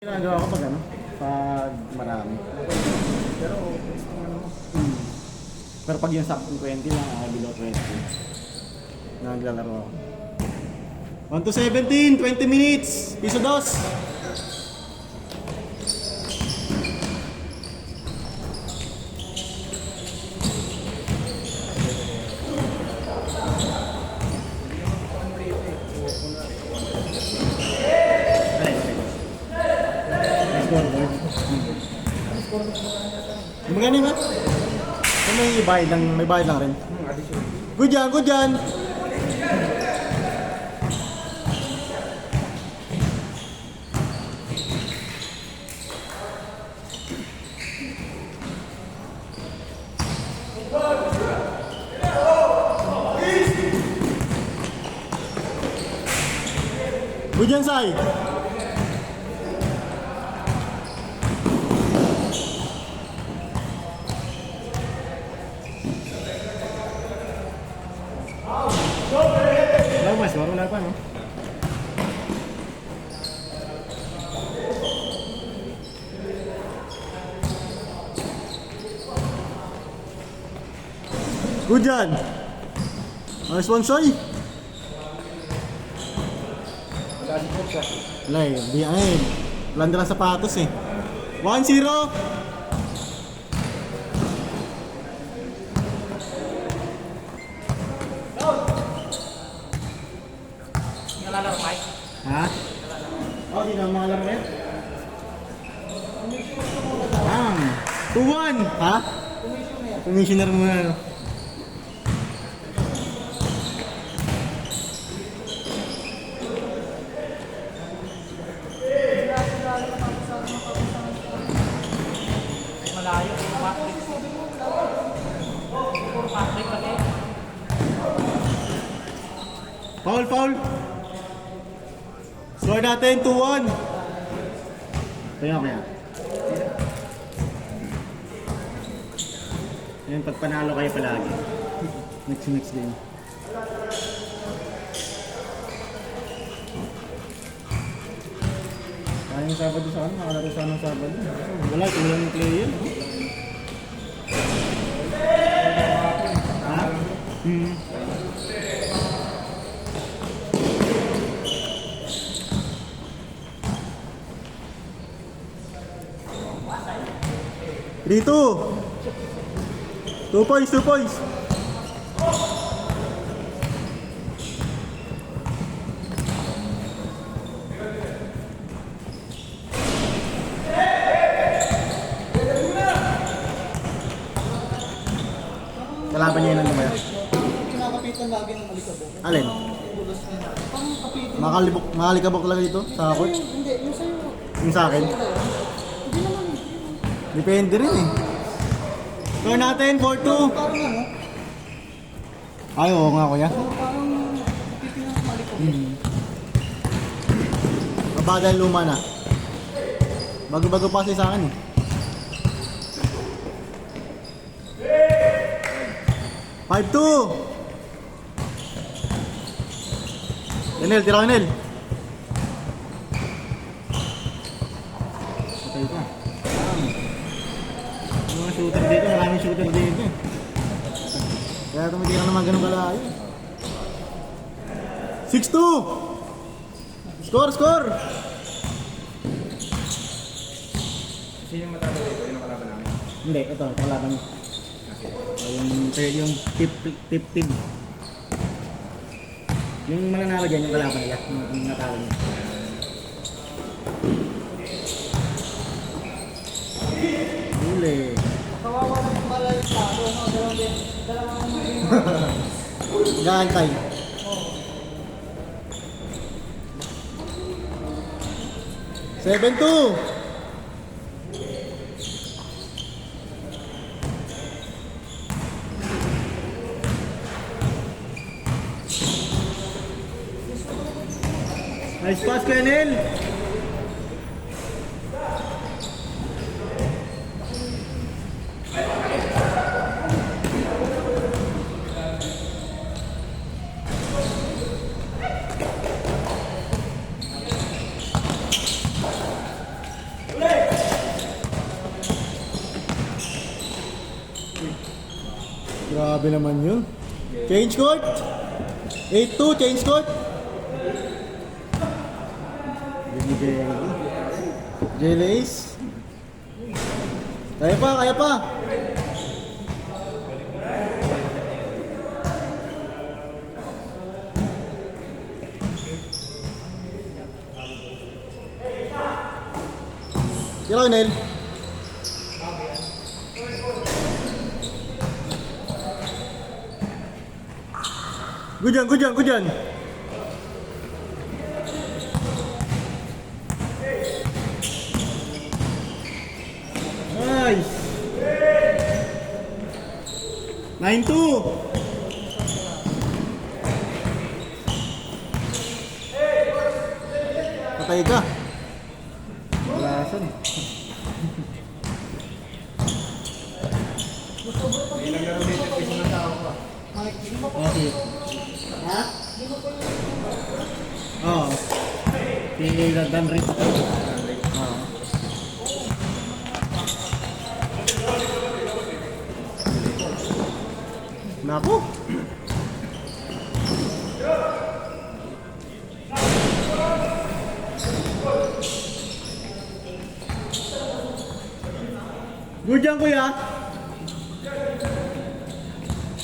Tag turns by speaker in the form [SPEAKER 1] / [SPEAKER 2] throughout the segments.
[SPEAKER 1] Ginagawa ko pag ano, pag marami. Pero, pero pag yung saktong 20 lang, below 20, naglalaro ako. 1 to 17, 20 minutes, piso dos. Magaling ba? May bayad lang rin. Good yan, good yan. Good yan, Sai. Wala pa, no? Good dyan! Nice one, Soy! Wala eh, di ay. Blanda lang sapatos eh. 1-0! Ha? Oh, di na mga laro yan. Bang! 2-1! Ha? Commissioner muna, no?
[SPEAKER 2] Malayo,
[SPEAKER 1] Foul, foul! Score natin, 2-1. Kaya. Yan, pag panalo kayo palagi. Next game. Kayang Sabado sa ano, nakalaro sa anong Sabado. Wala, kulang yung player. Ha? Dito. 2 points, 2 points. Kalaban niya yun ang lumaya.
[SPEAKER 3] Kinakapitan lagi ng malikabok.
[SPEAKER 1] Alin? Makalikabok lang dito sa court?
[SPEAKER 3] Hindi, yung sa'yo.
[SPEAKER 1] Yung sa akin?
[SPEAKER 3] Hindi naman.
[SPEAKER 1] Depende rin eh. Score natin, 4-2.
[SPEAKER 3] Parang ano?
[SPEAKER 1] Ay, oo nga kuya.
[SPEAKER 3] Parang pipi ng malikabok.
[SPEAKER 1] Kabagal luma na. Bago-bago pa sa akin eh. Five-two. Enel, tira ko Enel. Patay ka. Mga shooter dito, maraming shooter dito. Kaya tumitira naman ganun kalayo. 6-2. Score, score.
[SPEAKER 2] Sino yung matalo dito? Yung kalaban namin?
[SPEAKER 1] Hindi, ito, kalaban niya. Yung tip team. Yung mananalo dyan, yung kalaban nila, yung natalo niya. Huli.
[SPEAKER 3] Kawawa ng malayo tao. Dalawang
[SPEAKER 1] Gantay. Seven two. Nice pass, Kenel. Grabe naman yun. Change court. 8-2, change court. Bigay. Jelace. Kaya pa, kaya pa. Sino Nel? Good yan, good yan, good yan. Nice. 9-2. Patay ka. Walasan.
[SPEAKER 2] May naglaro dito, piso ng tao pa.
[SPEAKER 1] Kasi. Ha? Oo. Si Dan Rito. Oo. Naku. Good yan, kuya.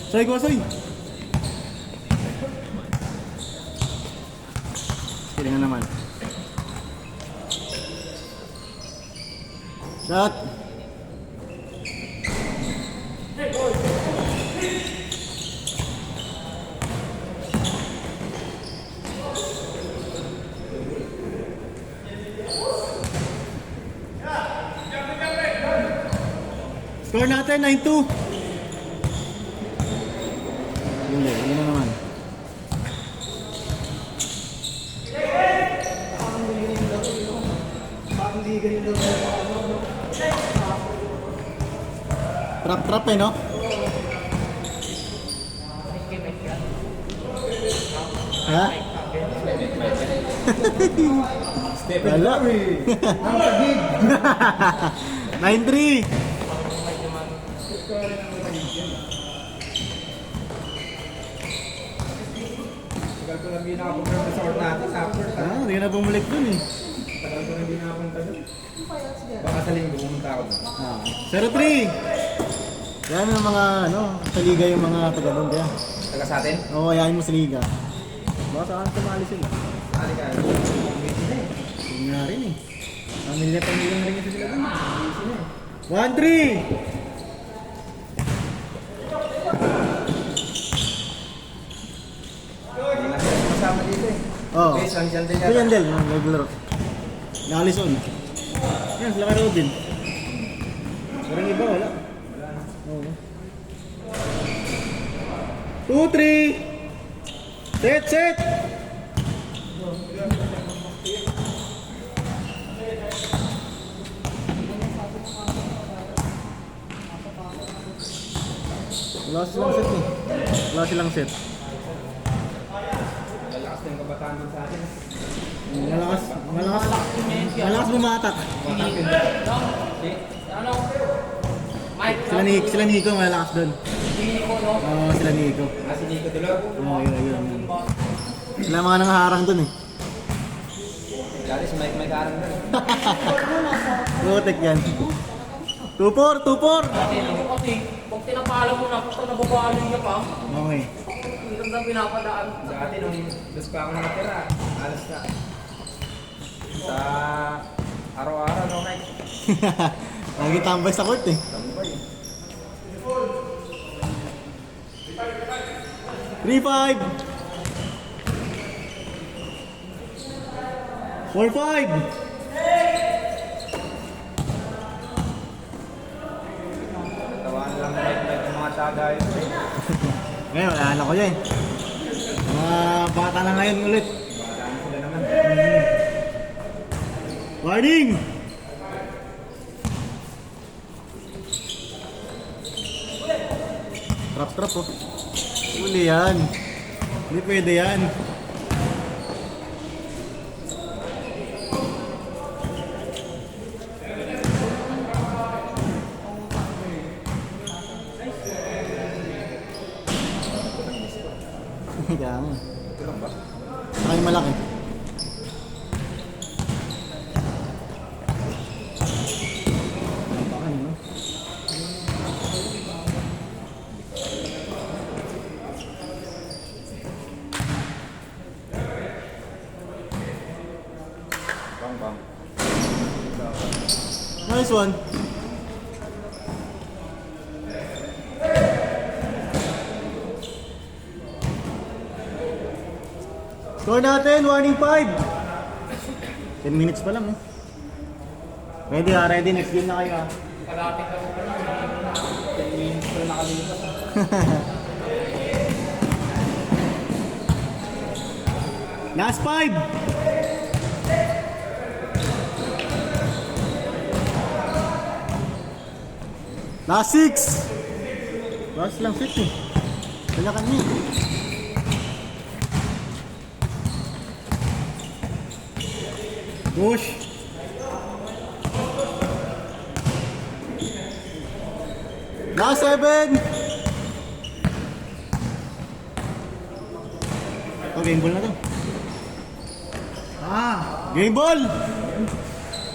[SPEAKER 1] Soy ko, soy. Sige nga naman. Shot. Score natin 9-2. Yun na naman. Trap eh, no? Ha? Wala. 9-3.
[SPEAKER 2] Tagal ko lang binapunta sa resort natin after.
[SPEAKER 1] Hindi ka na bumalik dun eh.
[SPEAKER 2] Tagal ko lang binapunta doon. Baka sa linggo pumunta ako doon.
[SPEAKER 1] 0-3. Yan ang mga, sa liga yung mga taga-doon kaya.
[SPEAKER 2] Taga sa atin?
[SPEAKER 1] Oo, ayahin mo sa liga. Baka saan tumali sila.
[SPEAKER 2] Sali ka. Busy na eh.
[SPEAKER 1] Yun nga rin eh. Pamilya na rin kasi sila doon.
[SPEAKER 2] Busy na eh.
[SPEAKER 1] 1-3.
[SPEAKER 2] Hindi nga sila sumasama dito eh.
[SPEAKER 1] Oo.
[SPEAKER 2] Okay, so Angel din
[SPEAKER 1] Ito
[SPEAKER 2] yata.
[SPEAKER 1] yan, Del. Naglaro. Nakalison. Yan, sila kay Robin. Parang iba, wala. Oo. 2-3. Set. Wala silang set eh. Wala silang set.
[SPEAKER 2] Lalakas na yung kabataan din sa atin.
[SPEAKER 1] Malakas bumatak.
[SPEAKER 2] Kabataan din.
[SPEAKER 3] Ano? Mike,
[SPEAKER 1] Sila Nico, malakas doon.
[SPEAKER 3] Nico, no?
[SPEAKER 1] Oo, sila Nico.
[SPEAKER 2] Si Nico Tulog.
[SPEAKER 1] Oo, yun. Sila mga nangaharang doon eh.
[SPEAKER 2] Dati si Mike Arang doon.
[SPEAKER 1] Putek yan. 2-4.
[SPEAKER 3] Kasi pag tinapala mo na, kung nababalo niya pa,
[SPEAKER 1] Okay.
[SPEAKER 3] hirap na pinapadaan.
[SPEAKER 2] Dati nung dos pa ako nakatira, alas na. Sa araw-araw, no, Mike?
[SPEAKER 1] Lagi tambay sa court eh.
[SPEAKER 2] Tambay.
[SPEAKER 1] 3-5. 4-5.
[SPEAKER 2] Tawaan lang Mike ng mga taga yun.
[SPEAKER 1] Ngayon, ano ko yan. Mga bata na ngayon ulit.
[SPEAKER 2] Bataan sila naman.
[SPEAKER 1] Warning! Trap oh. Uli yan. Hindi pwede yan. kaya nga.
[SPEAKER 2] Ito lang ba?
[SPEAKER 1] Saka yung malaki. Baka no?
[SPEAKER 2] Bang bang.
[SPEAKER 1] Nice one. Score natin, warning 5. 10 minutes pa lang eh. Ready ha, ready. Next game na kayo ha.
[SPEAKER 3] Kalapit ako pa lang. 10 minutes ko na nakalimutan.
[SPEAKER 1] Last 5. Last 6. Last lang 6 eh. Kailangan niyo. Push. Last 7. Oh, game ball na to. Game ball!